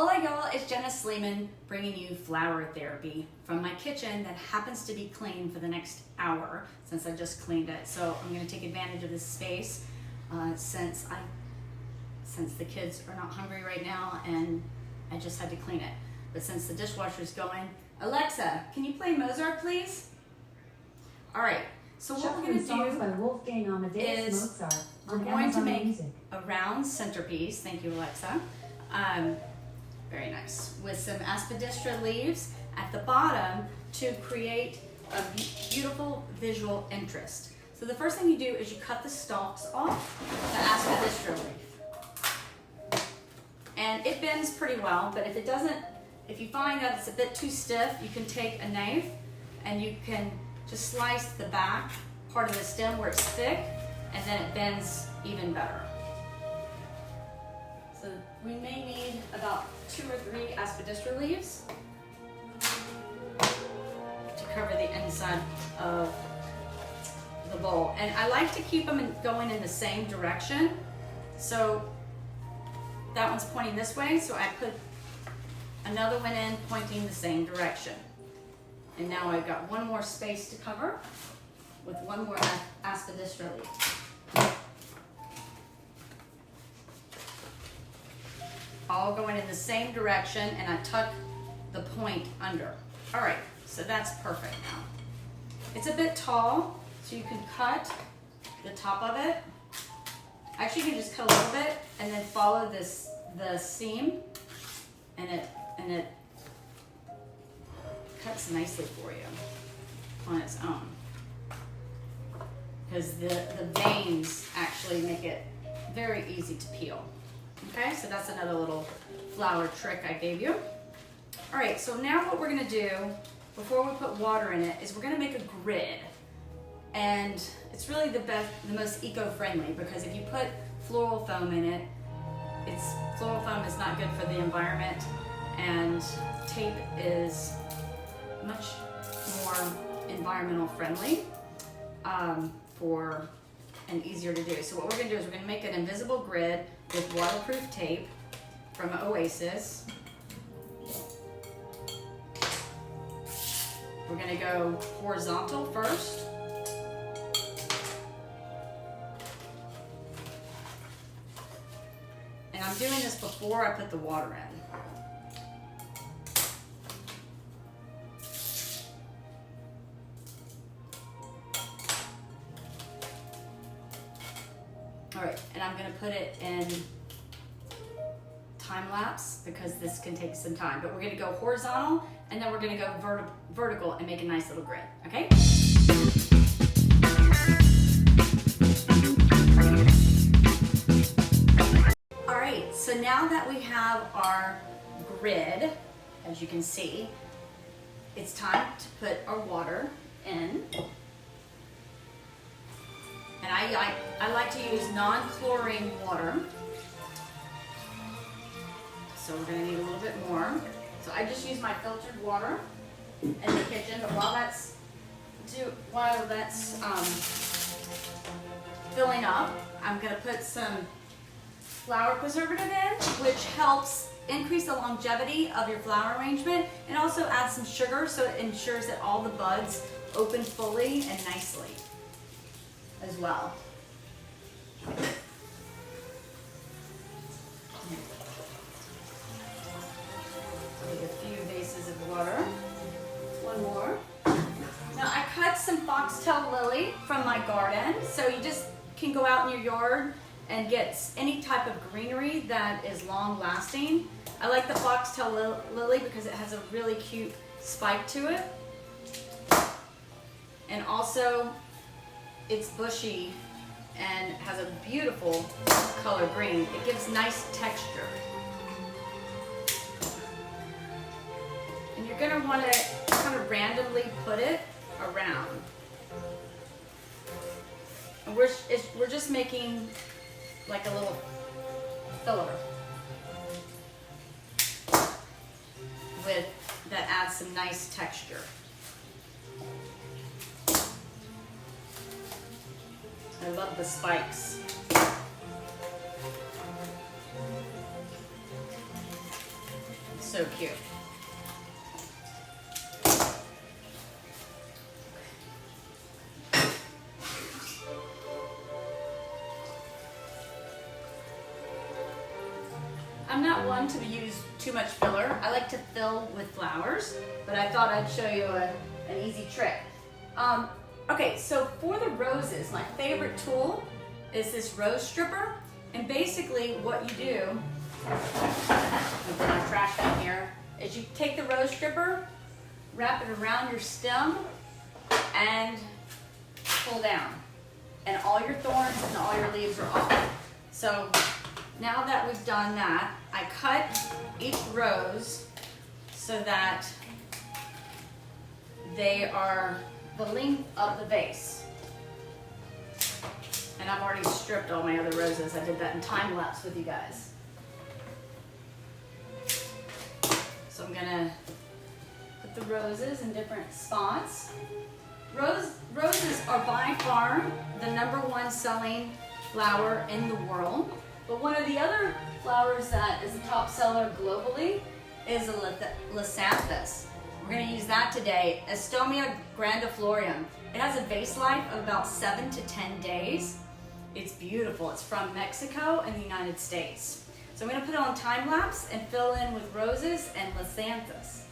Hola y'all, it's Jenna Sleeman bringing you flower therapy from my kitchen that happens to be clean for the next hour since I just cleaned it. So I'm going to take advantage of this space since the kids are not hungry right now and I just had to clean it. But since the dishwasher's going, Alexa, can you play Mozart please? All right, so what we're going to do is we're going to make a round centerpiece. Thank you, Alexa. Very nice. With some aspidistra leaves at the bottom to create a beautiful visual interest. So the first thing you do is you cut the stalks off the aspidistra leaf. And it bends pretty well, but if you find that it's a bit too stiff, you can take a knife and you can just slice the back part of the stem where it's thick, and then it bends even better. So we may need about 2 or 3 aspidistra leaves to cover the inside of the bowl. And I like to keep them going in the same direction. So that one's pointing this way, so I put another one in pointing the same direction. And now I've got one more space to cover with one more aspidistra leaf. All going in the same direction, and I tuck the point under. All right, so that's perfect now. It's a bit tall, so you can cut the top of it. Actually, you can just cut a little bit and then follow the seam, and it cuts nicely for you on its own. Because the veins actually make it very easy to peel. Okay, so that's another little flower trick I gave you. All right, so now what we're gonna do before we put water in it is we're gonna make a grid. And it's really the most eco-friendly, because if you put floral foam in it, floral foam is not good for the environment, and tape is much more environmental friendly and easier to do. So what we're gonna do is we're gonna make an invisible grid with waterproof tape from Oasis. We're gonna go horizontal first. And I'm doing this before I put the water in. All right, and I'm gonna put it in time lapse because this can take some time, but we're gonna go horizontal and then we're gonna go vertical and make a nice little grid, okay? All right, so now that we have our grid, as you can see, it's time to put our water in. And I like to use non-chlorine water. So we're gonna need a little bit more. So I just use my filtered water in the kitchen, but while that's filling up, I'm gonna put some flower preservative in, which helps increase the longevity of your flower arrangement, and also add some sugar so it ensures that all the buds open fully and nicely as well. Take a few vases of water. One more. Now I cut some foxtail lily from my garden, so you just can go out in your yard and get any type of greenery that is long lasting. I like the foxtail lily because it has a really cute spike to it. And also it's bushy and has a beautiful color green. It gives nice texture. And you're gonna wanna kind of randomly put it around. And we're just making like a little filler that adds some nice texture. I love the spikes. so cute. I'm not one to use too much filler. I like to fill with flowers, but I thought I'd show you an easy trick. Okay, so for the roses, my favorite tool is this rose stripper. And basically what you do, I'll put my trash down here, is you take the rose stripper, wrap it around your stem, and pull down. And all your thorns and all your leaves are off. So now that we've done that, I cut each rose so that they are the length of the vase. And I've already stripped all my other roses. I did that in time lapse with you guys. So I'm gonna put the roses in different spots. Roses are by far the #1 selling flower in the world. But one of the other flowers that is a top seller globally is a Lysanthus. We're going to use that today, Estomia grandiflorium. It has a vase life of about 7 to 10 days. It's beautiful. It's from Mexico and the United States. So I'm going to put it on time lapse and fill in with roses and Lysanthus.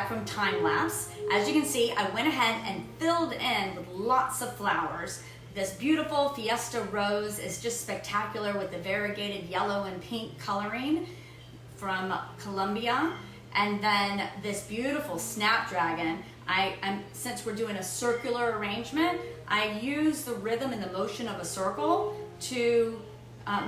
From time lapse. As you can see, I went ahead and filled in with lots of flowers. This beautiful Fiesta rose is just spectacular with the variegated yellow and pink coloring from Colombia. And then this beautiful snapdragon. Since we're doing a circular arrangement, I use the rhythm and the motion of a circle to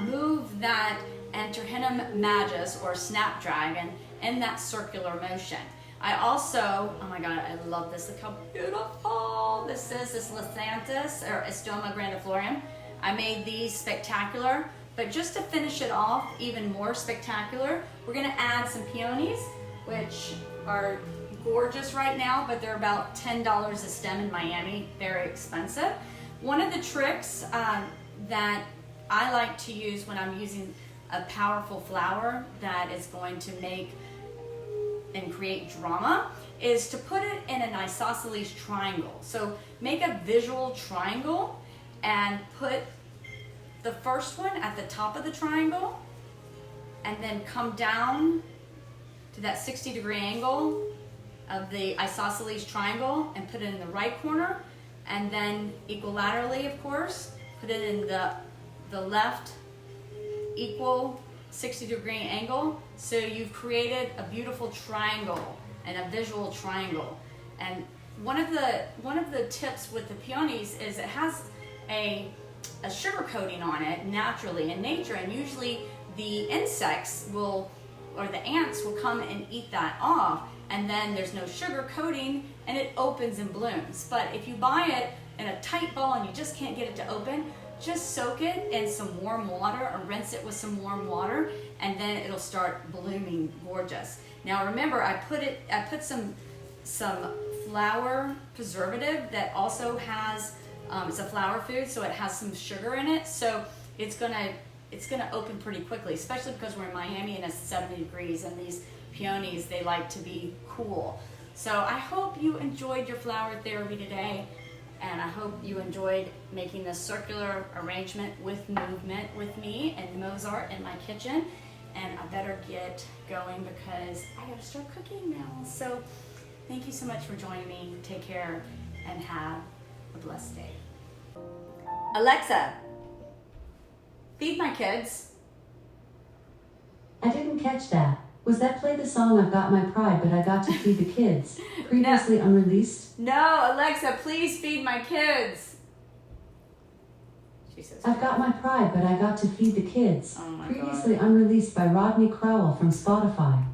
move that Antirrhinum majus or snapdragon in that circular motion. I also, oh my God, I love this. Look how beautiful this is. This Lysanthus or Estoma grandiflorium. I made these spectacular, but just to finish it off even more spectacular, we're gonna add some peonies, which are gorgeous right now, but they're about $10 a stem in Miami, very expensive. One of the tricks that I like to use when I'm using a powerful flower that is going to make and create drama is to put it in an isosceles triangle. So make a visual triangle and put the first one at the top of the triangle and then come down to that 60-degree angle of the isosceles triangle and put it in the right corner, and then equilaterally, of course, put it in the left equal 60-degree angle. So you've created a beautiful triangle and a visual triangle. And one of the tips with the peonies is it has a sugar coating on it naturally in nature, and usually the insects will, or the ants will come and eat that off, and then there's no sugar coating and it opens and blooms. But if you buy it in a tight bowl and you just can't get it to open, just soak it in some warm water or rinse it with some warm water, and then it'll start blooming gorgeous. Now remember, I put some flour preservative that also has, it's a flower food, so it has some sugar in it. So it's gonna open pretty quickly, especially because we're in Miami and it's 70 degrees, and these peonies, they like to be cool. So I hope you enjoyed your flower therapy today. And I hope you enjoyed making this circular arrangement with movement with me and Mozart in my kitchen. And I better get going because I gotta start cooking now. So thank you so much for joining me. Take care and have a blessed day. Alexa, feed my kids. I didn't catch that. Was that play the song I've Got My Pride But I Got to Feed the Kids? Previously unreleased? No, Alexa, please feed my kids. She says, I've got my pride but I got to feed the kids. Oh my Previously unreleased by Rodney Crowell from Spotify.